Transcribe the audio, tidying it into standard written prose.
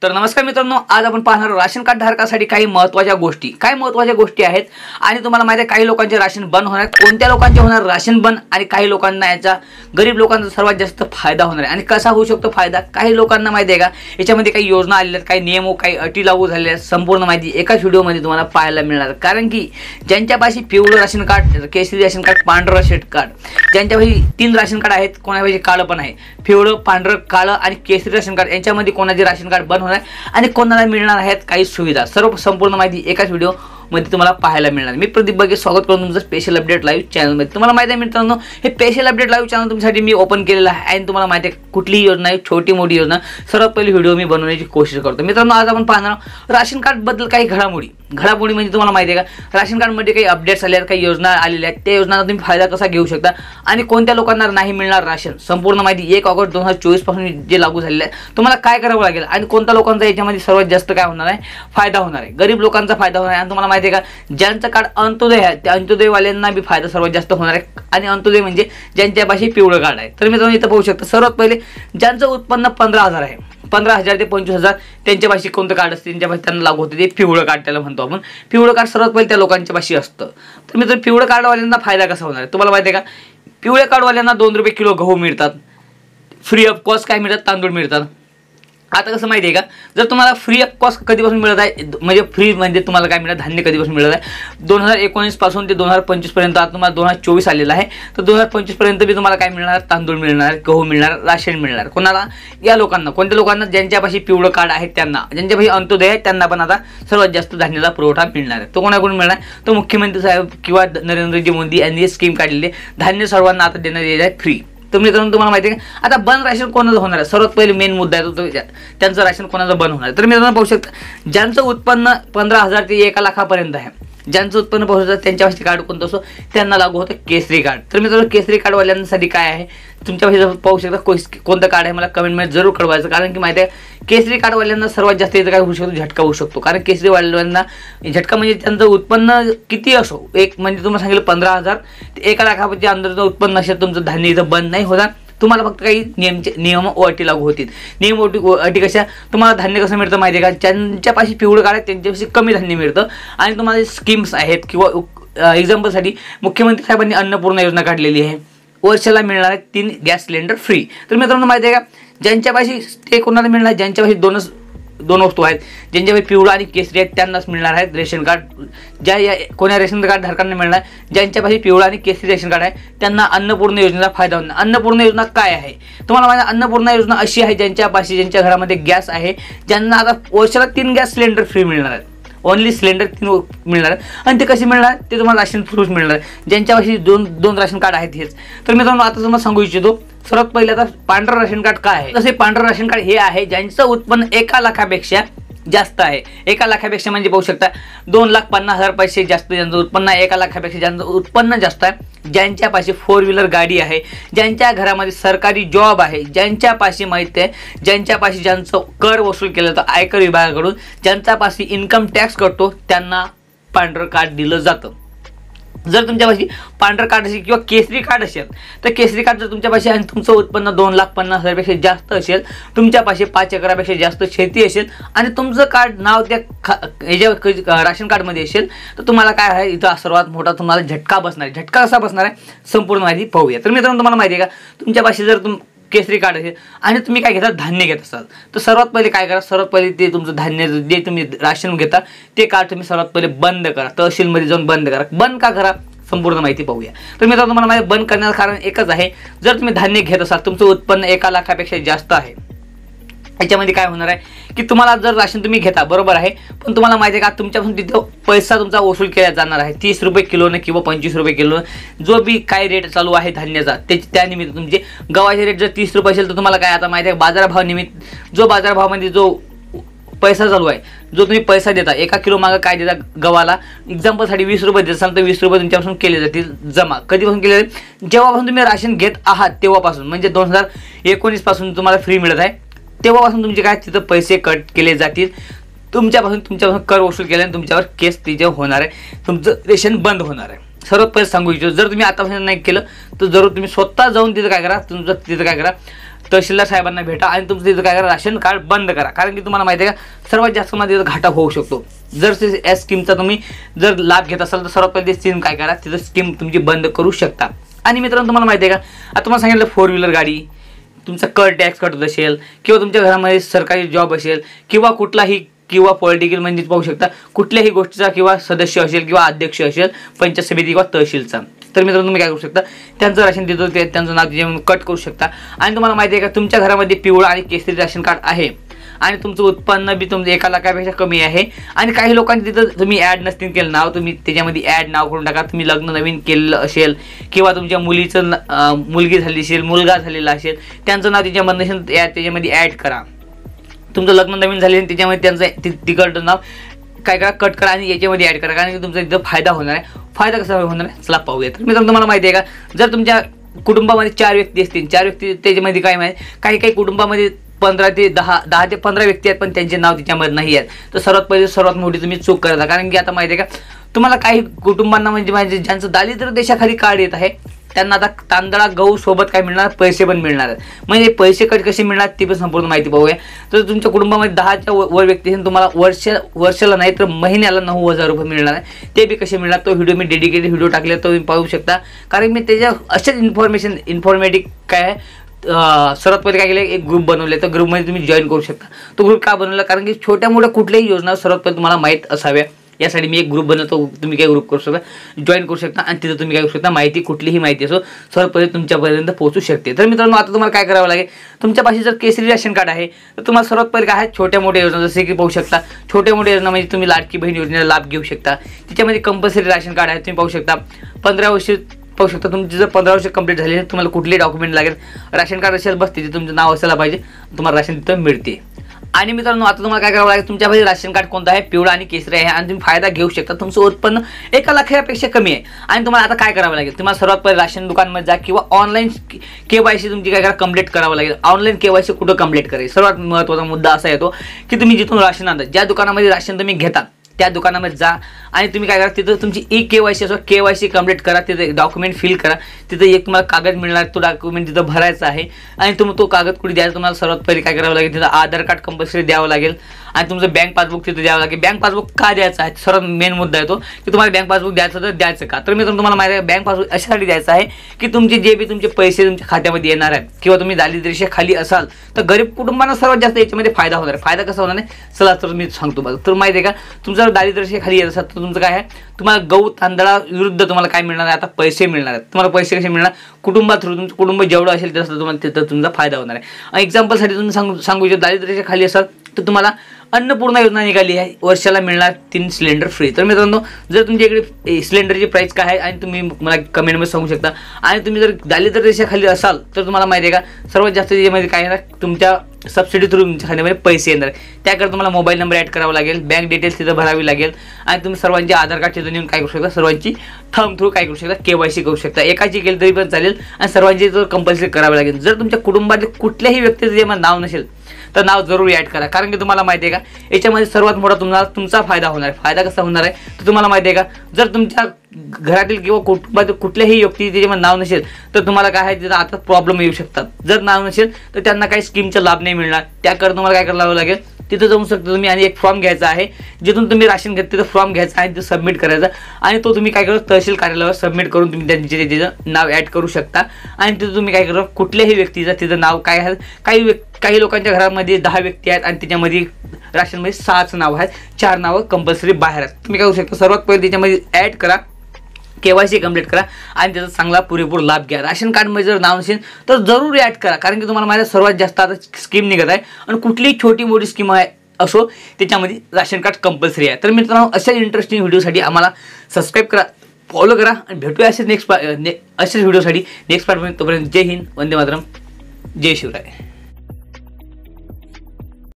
तर नमस्कार मित्रांनो, आज आपण पाहणार राशन कार्ड धारकासाठी काही महत्त्वाच्या गोष्टी आहेत आणि तुम्हाला माहिती आहे काही लोकांचे राशन बंद होणार, कोणत्या लोकांचे होणार राशन बंद आणि काही लोकांना याचा गरीब लोकांचा सर्वात जास्त फायदा होणार आहे आणि कसा होऊ शकतो फायदा। काही लोकांना माहिती आहे का याच्यामध्ये काही योजना आलेल्या आहेत, काही नियम काही अटी लागू झालेल्या आहेत, संपूर्ण माहिती एकाच व्हिडिओमध्ये तुम्हाला पाहायला मिळणार। कारण की ज्यांच्यापाशी पिवळं राशन कार्ड, केसरी राशन कार्ड, पांढरं राशन कार्ड, ज्यांच्यापाशी 3 राशन कार्ड आहेत, कोणापाशी काळं पण आहे, पिवळं, पांढरं, काळं आणि केसरी राशन कार्ड, यांच्यामध्ये कोणाचे राशन कार्ड बंद होणार आणि कोणाला मिळणार आहेत काही सुविधा, सर्व संपूर्ण माहिती एकाच व्हिडिओ मध्ये तुम्हाला पाहायला मिळणार। मी प्रदीप बगे स्वागत करतो तुमचं स्पेशल अपडेट लाईव्ह चॅनल मध्ये। तुम्हाला माहिती आहे मित्रांनो, हे स्पेशल अपडेट लाईव्ह चॅनल तुमच्यासाठी मी ओपन केलेलं आहे आणि तुम्हाला माहिती आहे कुठलीही योजना आहे, छोटी मोठी योजना, सर्वात पहिली व्हिडिओ मी बनवण्याची कोशिश करतो। मित्रांनो, आज आपण पाहणार राशन कार्ड बद्दल काही घडामोडी म्हणजे तुम्हाला माहिती आहे का राशन कार्ड मध्ये काही अपडेट्स आले आहेत, काही योजना आलेल्या आहेत, त्या योजनांचा तुम्ही फायदा कसा घेऊ शकता आणि कोणत्या लोकांना नाही मिळणार राशन, संपूर्ण माहिती 1 ऑगस्ट 2024 पासून जे लागू झालेलं आहे तुम्हाला काय करावं लागेल आणि कोणत्या लोकांचा याच्यामध्ये सर्वात जास्त काय होणार आहे फायदा होणार आहे, गरीब लोकांचा फायदा होणार आहे। आणि तुम्हाला माहिती आहे का ज्यांचं कार्ड अंत्योदय आहे त्या अंत्योदयवाल्यांना बी फायदा सर्वात जास्त होणार आहे आणि अंत्योदय म्हणजे ज्यांच्यापाशी पिवळं कार्ड आहे। तर मित्रांनो, इथं पाहू शकता सर्वात पहिले ज्यांचं उत्पन्न 15,000 आहे, 15,000 ते 25,000 त्यांच्यापाशी कोणतं कार्ड असते त्यांच्यापाशी त्यांना लागू होते ते पिवळं कार्ड, त्याला म्हणतो आपण पिवळं कार्ड, सर्वात पहिले त्या लोकांच्यापाशी असतं। तर मित्रांनो, पिवळं कार्डवाल्यांना फायदा कसा होणार आहे तुम्हाला माहिती आहे का, पिवळ्या कार्डवाल्यांना 2 रुपये किलो गहू मिळतात, फ्री ऑफ कॉस्ट काय मिळतात, तांदूळ मिळतात। आता कसं माहिती आहे का, जर तुम्हाला फ्री ऑफ कॉस्ट कधीपासून मिळत आहे, म्हणजे फ्री म्हणजे तुम्हाला काय मिळत, धान्य कधीपासून मिळत आहे 2019 पासून ते 2025 पर्यंत, आता तुम्हाला 2024 आलेला आहे, तर 2025 पर्यंत बी तुम्हाला काय मिळणार, तांदूळ मिळणार, गहू मिळणार, राशन मिळणार। कोणाला, या लोकांना, कोणत्या लोकांना, ज्यांच्यापाशी पिवळं कार्ड आहे त्यांना, ज्यांच्यापाशी अंत्योदय आहे त्यांना पण आता सर्वात जास्त धान्याचा पुरवठा मिळणार आहे। तो कोणाकडून मिळणार, तो मुख्यमंत्री साहेब किंवा नरेंद्रजी मोदी यांनी ही स्कीम काढलेली, धान्य सर्वांना आता देण्यात येत आहे फ्री। तर मित्रांनो, तुम्हाला माहिती आहे का आता बंद राशन कोणाचं होणार आहे, सर्वात पहिले मेन मुद्दा आहे तो त्यांचं राशन कोणाचं बंद होणार आहे। तर मित्रांनो, पाहू शकता ज्यांचं उत्पन्न 15,000 ते 1 लाखापर्यंत आहे, ज्यांचं उत्पन्न पोहोचतं त्यांच्यापाशी कार्ड कोणतं असो त्यांना लागू होतं केसरी कार्ड। तर मित्रांनो, केसरी कार्डवाल्यांसाठी काय आहे तुमच्यापाशी पाहू शकता कोणतं कार्ड आहे मला कमेंटमध्ये जरूर कळवायचं। कारण की माहिती आहे केसरी कार्डवाल्यांना सर्वात जास्त इथं काय होऊ शकतो, झटका होऊ शकतो। कारण केसरीवाल्यांना झटका म्हणजे त्यांचं उत्पन्न किती असो, एक म्हणजे तुम्हाला सांगितलं 15,000 ते 1 लाखाच्या अंदरचं उत्पन्न असेल तुमचं, धान्य इथं बंद नाही होणार। तुम्हाला फक्त काही नियम व अटी लागू होतील। नियम अटी कशा, तुम्हाला धान्य कसं मिळतं माहिती आहे का, ज्यांच्यापाशी पिवळं कार्ड आहे त्यांच्यापाशी कमी धान्य मिळतं आणि तुम्हाला स्कीम्स आहेत किंवा एक्झाम्पलसाठी मुख्यमंत्री साहेबांनी अन्नपूर्णा योजना काढलेली आहे, वर्षाला मिळणार आहे 3 गॅस सिलेंडर फ्री। तर मित्रांनो, माहिती आहे का ज्यांच्यापाशी ते कोणाला मिळणार, ज्यांच्यापाशी दोन वस्तू आहेत, ज्यांच्यापाशी पिवळा आणि केसरी आहेत त्यांनाच मिळणार आहेत रेशन कार्ड। कोणा रेशन कार्ड धारकांना मिळणार, ज्यांच्यापाशी पिवळा आणि केसरी रेशन कार्ड आहे त्यांना अन्नपूर्णा योजनेचा फायदा होणार। अन्नपूर्णा योजना काय आहे तुम्हाला माहिती, अन्नपूर्णा योजना अशी आहे ज्यांच्या घरामध्ये गॅस आहे, ज्यांना आता वर्षाला 3 गॅस सिलेंडर फ्री मिळणार आहेत, ओनली सिलेंडर 3 मिळणार आहे। आणि ते कसे मिळणार, ते तुम्हाला राशन फ्रूट मिळणार आहे ज्यांच्यापाशी दोन राशन कार्ड आहेत हेच। तर मित्रांनो, आता तुम्हाला सांगू इच्छितो सर्वात पहिले आता पांढरं राशन कार्ड काय आहे, तसे पांढरं राशन कार्ड हे आहे ज्यांचं उत्पन्न 1 लाखापेक्षा जास्त आहे। 1 लाखापेक्षा म्हणजे पाहू शकता 2,50,000 पैसे जास्त ज्यांचं उत्पन्न आहे, 1 लाखापेक्षा ज्यांचं उत्पन्न जास्त आहे, ज्यांच्यापाशी 4 व्हीलर गाडी आहे, ज्यांच्या घरामध्ये सरकारी जॉब आहे, ज्यांच्यापाशी माहिती आहे, ज्यांच्यापाशी ज्यांचं कर वसूल केलं जातं आयकर विभागाकडून, ज्यांच्यापाशी इन्कम टॅक्स कटतो त्यांना पांढरं कार्ड दिलं जातं। जर तुमच्यापाशी पांढरं कार्ड असेल किंवा केसरी कार्ड असेल तर केसरी कार्ड जर तुमच्यापाशी आणि तुमचं उत्पन्न 2,50,000 पेक्षा जास्त असेल, तुमच्यापाशी 5 एकरापेक्षा जास्त शेती असेल आणि तुमचं कार्ड नाव त्या ह्याच्या राशन कार्डमध्ये असेल तर तुम्हाला काय आहे इथं सर्वात मोठा तुम्हाला झटका बसणार आहे। झटका कसा बसणार आहे संपूर्ण माहिती पाहूया। तर मित्रांनो, तुम्हाला माहिती आहे का तुमच्यापाशी जर केसरी कार्ड असेल आणि तुम्ही काय घेता, धान्य घेत असाल तर सर्वात पहिले काय करा, सर्वात पहिले ते तुमचं धान्य जे तुम्ही राशन घेता ते कार्ड तुम्ही सर्वात पहिले बंद करा, तहसीलमध्ये जाऊन बंद करा। बंद का करा संपूर्ण माहिती पाहूया। तर मित्रांनो, तुम्हाला माहिती बंद करण्याचं कारण एकच आहे, जर तुम्ही धान्य घेत असाल तुमचं उत्पन्न 1 लाखापेक्षा जास्त आहे, याच्यामध्ये काय होणार आहे की तुम्हाला जर राशन तुम्ही घेता बरोबर आहे, पण तुम्हाला माहिती आहे का तुमच्यापासून तिथं पैसा तुमचा वसूल केला जाणार आहे 30 रुपये किलोने किंवा 25 रुपये किलो, जो बी काय रेट चालू आहे धान्याचा त्यानिमित्त तुमचे गव्हाचे रेट जर 30 रुपये असेल तर तुम्हाला काय आता माहिती आहे बाजारभाव निमित्त जो बाजारभावामध्ये जो पैसा चालू आहे, जो तुम्ही पैसा देता 1 किलो मागं काय देता गव्हाला, एक्झाम्पलसाठी 20 रुपये देत असाल तर 20 रुपये तुमच्यापासून केले जातील जमा। कधीपासून केले जातील, जेव्हापासून तुम्ही राशन घेत आहात तेव्हापासून, म्हणजे 2019 पासून तुम्हाला फ्री मिळत आहे तेव्हापासून तुमचे काय तिथं पैसे कट केले जातील, तुमच्यापासून कर वसूल केल्याने तुमच्यावर केस तिथे होणार आहे, तुमचं रेशन बंद होणार आहे। सर्वात पहिले सांगू इच्छितो, जर तुम्ही आतापासून नाही केलं तर जरूर तुम्ही स्वतः जाऊन तिथं काय करा, तुमचं तिथं काय करा तहसीलदार साहेबांना भेटा आणि तुमचं तिथं काय करा, राशन कार्ड बंद करा. कारण की तुम्हाला माहिती आहे का सर्वात जास्त मध्ये घाटा होऊ शकतो. जर या स्कीमचा तुम्ही जर लाभ घेत असाल तर सर्वात पहिले स्कीम काय करा, तिथं स्कीम तुमची बंद करू शकता. आणि मित्रांनो तुम्हाला माहिती आहे का, आता तुम्हाला सांगितलं 4 व्हीलर गाडी, तुमचा कर टॅक्स कटत असेल किंवा तुमच्या घरामध्ये सरकारी जॉब असेल किंवा कुठलाही किंवा पॉलिटिकल म्हणजे पाहू शकता कुठल्याही गोष्टीचा किंवा सदस्य असेल किंवा अध्यक्ष असेल पंचायत समिती किंवा तहसीलचा, तर मित्रांनो तुम्ही काय करू शकता, त्यांचं राशन देतो त्यांचं नाव तिथे कट करू शकता. आणि तुम्हाला माहिती आहे का तुमच्या घरामध्ये पिवळा आणि केसरी राशन कार्ड आहे आणि तुमचं उत्पन्न बी तुमचं 1 लाखापेक्षा कमी आहे आणि काही लोकांनी तिथं तुम्ही ॲड नसतील केलं नाव, तुम्ही त्याच्यामध्ये ॲड नाव करून टाका. तुम्ही लग्न नवीन केलेलं असेल किंवा तुमच्या मुलीचं मुलगी झाली असेल, मुलगा झालेला असेल, त्यांचं नाव त्याच्यामध्ये त्याच्यामध्ये ॲड करा. तुमचं लग्न नवीन झाले त्याच्यामध्ये त्यांचं तिकडचं नाव काय करा, कट करा आणि याच्यामध्ये ॲड करा. कारण की तुमचा इथं फायदा होणार आहे. फायदा कसा होणार आहे चला पाहूया. तर मित्रांनो तुम्हाला माहिती आहे का, जर तुमच्या कुटुंबामध्ये 4 व्यक्ती असतील, 4 व्यक्ती त्याच्यामध्ये काय माहिती, काही कुटुंबामध्ये 15 ते 10 ते 15 व्यक्ती आहेत पण त्यांचे नाव त्याच्यामध्ये नाही आहेत. तर सर्वात मोठी तुम्ही चूक करता. कारण की आता माहिती आहे का तुम्हाला काही कुटुंबांना म्हणजे ज्यांचं दारिद्र्य देशाखाली कार्ड येत आहे त्यांना आता तांदळा गहू सोबत काय मिळणार, पैसे पण मिळणार आहेत. म्हणजे पैसे कसे मिळणार ती पण संपूर्ण माहिती पाहूया. तर तुमच्या कुटुंबामध्ये 10च्या वर व्यक्ती असेल, तुम्हाला वर्षाला नाही तर महिन्याला 9,000 रुपये मिळणार आहे. ते बी कसे मिळणार तो व्हिडिओ मी डेडिकेटेड व्हिडिओ टाकले, तो तुम्ही पाहू शकता. कारण मी त्याच्या अशाच इन्फॉर्मेटिव्ह काय आहे, सर्वात पहिले काय केलं, एक ग्रुप बनवले. तर ग्रुपमध्ये तुम्ही जॉईन करू शकता. तो ग्रुप का बनवला, कारण की छोट्या मोठ्या कुठल्याही योजना सर्वात पहिले तुम्हाला माहीत असाव्या यासाठी मी एक ग्रुप बनवतो. तुम्ही काय ग्रुप करू शकता, जॉईन करू शकता आणि तिथं तुम्ही काय करू शकता, माहिती कुठलीही माहिती असो सर्वात पहिले तुमच्यापर्यंत पोहोचू शकते. तर मित्रांनो आता तुम्हाला काय करावं लागेल, तुमच्यापाशी जर केसरी राशन कार्ड आहे तर तुम्हाला सर्वात पहिले काय आहे, छोट्या मोठ्या योजना जसे की पाहू शकता, छोट्या मोठ्या योजना म्हणजे तुम्ही लाडकी बहीण योजनेला लाभ घेऊ शकता. त्याच्यामध्ये कंपल्सरी राशन कार्ड आहे. तुम्ही पाहू शकता 15 वर्ष पाहू शकता. तुमची जर 15 वर्ष कंप्लीट झाली तुम्हाला कुठलेही डॉक्युमेंट लागेल, राशन कार्ड असेल बस तिथे तुमचं नाव असायला पाहिजे, तुम्हाला राशन तिथं मिळते. आणि मित्रांनो आता तुम्हाला काय करावं लागेल, तुमच्यापाशी राशन कार्ड कोणतं आहे, पिवळा आणि केसरी आहे आणि तुम्ही फायदा घेऊ शकता. तुमचं उत्पन्न 1 लाखापेक्षा कमी आहे आणि तुम्हाला आता काय करावं लागेल, तुम्हाला सर्वात पहिले राशन दुकानमध्ये जा किंवा ऑनलाईन KYC तुमची काय करा कंप्लीट करावं लागेल. ऑनलाईन KYC कुठं कंप्लीट करायचं, सर्वात महत्त्वाचा मुद्दा असा येतो की तुम्ही जिथून राशन आणता, ज्या दुकानामध्ये राशन तुम्ही घेता त्या दुकानामध्ये जा आणि तुम्ही काय करा, तिथं तुमची KYC असो KYC कंप्लीट करा. तिथे डॉक्युमेंट फिल करा. तिथं एक तुम्हाला कागद मिळणार, तो डॉक्युमेंट तिथं भरायचा आहे आणि तुम्ही तो कागद कुठे द्यायचा, तुम्हाला सर्वात पहिले काय करावं लागेल, तिथं आधार कार्ड कंपल्सरी द्यावं लागेल आणि तुमचं बँक पासबुक तिथं द्यावं लागेल. बँक पासबुक का द्यायचं आहे, सर्वात मेन मुद्दा येतो की तुम्हाला बँक पासबुक द्यायचं तर द्यायचं का. तर मित्रांनो तुम्हाला माहिती आहे बँक पासबुक अशासाठी द्यायचं आहे की तुमचे जे बी तुमचे पैसे तुमच्या खात्यामध्ये येणार आहेत किंवा तुम्ही दारिद्र्य खाली असाल तर गरीब कुटुंबांना सर्वात जास्त याच्यामध्ये फायदा होणार आहे. फायदा कसा होणार आहे चला तर मी सांगतो बघा. तर माहिती आहे का तुमचं दारिद्र्य खाली येत असाल तर तुमचं काय आहे, तुम्हाला गहू तांदळा विरुद्ध तुम्हाला काय मिळणार आहे, आता पैसे मिळणार आहेत. तुम्हाला पैसे कसे मिळणार, कुटुंबा थ्रू. तुमचं कुटुंब जेवढं असेल तसं तुम्हाला तिथं तुमचा फायदा होणार आहे. एक्झाम्पलसाठी तुम्ही सांगू इच्छितो दारिद्र्याच्या खाली असाल तर तुम्हाला अन्नपूर्णा योजना निघाली आहे, वर्षाला मिळणार 3 सिलेंडर फ्री. तर मित्रांनो जर तुमच्या इकडे सिलेंडरची प्राईस काय आहे आणि तुम्ही मला कमेंटमध्ये सांगू शकता. आणि तुम्ही जर दारिद्र्य रेषेखाली असाल तर तुम्हाला माहिती आहे का सर्वात जास्त त्याच्यामध्ये काय आहे, तुमच्या सबसिडी थ्रू तुमच्या खात्यामध्ये पैसे येणार. त्याकरता तुम्हाला मोबाईल नंबर ॲड करावा लागेल, बँक डिटेल्स तिथं भरावी लागेल आणि तुम्ही सर्वांचे आधार कार्ड तिथं नेऊन काय करू शकता, सर्वांची थंब थ्रू काय करू शकता, KYC करू शकता. एकाची केली तरी पण चालेल आणि सर्वांची जर कंपल्सरी करावं लागेल. जर तुमच्या कुटुंबातील कुठल्याही व्यक्तीचं जे नाव नसेल तर नाव जरूर ॲड करा. कारण की तुम्हाला माहिती आहे का याच्यामध्ये सर्वात मोठा तुमचा फायदा होणार आहे. फायदा कसा होणार आहे तर तुम्हाला माहिती आहे का जर तुमच्या घरातील किंवा कुटुंबातील कुठल्याही व्यक्ती त्याच्यामध्ये नाव नसेल तर तुम्हाला काय आहे तिथं आता प्रॉब्लेम येऊ शकतात. जर नाव नसेल तर त्यांना काही स्कीमचा लाभ नाही मिळणार. त्याकरता तुम्हाला काय करावं लागेल, तिथं जाऊ शकता तुम्ही आणि एक फॉर्म घ्यायचा आहे, जिथून तुम्ही राशन घेत तिथं फॉर्म घ्यायचा आहे, तिथं सबमिट करायचा आणि तो तुम्ही काय करा तहसील कार्यालयावर सबमिट करून तुम्ही त्याचं नाव ॲड करू शकता. आणि तिथं तुम्ही काय करा कुठल्याही व्यक्तीचं तिथं नाव काय आहे, काही लोकांच्या घरामध्ये 10 व्यक्ती आहेत आणि त्याच्यामध्ये राशनमध्ये 6च नाव आहेत, 4 नावं कंपल्सरी बाहेर आहेत. तुम्ही काय करू शकता सर्वात पहिले त्याच्यामध्ये ॲड करा, KYC कंप्लीट करा आणि त्याचा चांगला पुरेपूर लाभ घ्या. राशन कार्डमध्ये जर नाव नसेल तर जरूर ॲड करा. कारण की तुम्हाला माहिती सर्वात जास्त आता स्कीम निघत आहे आणि कुठलीही छोटी मोठी स्कीम आहे असो त्याच्यामध्ये राशन कार्ड कंपल्सरी आहे. तर मित्रांनो अशा इंटरेस्टिंग व्हिडिओसाठी आम्हाला सबस्क्राईब करा, फॉलो करा आणि भेटूया असेच अशाच व्हिडिओसाठी नेक्स्ट पार्टमध्ये. तोपर्यंत जय हिंद, वंदे मातरम, जय शिवराय.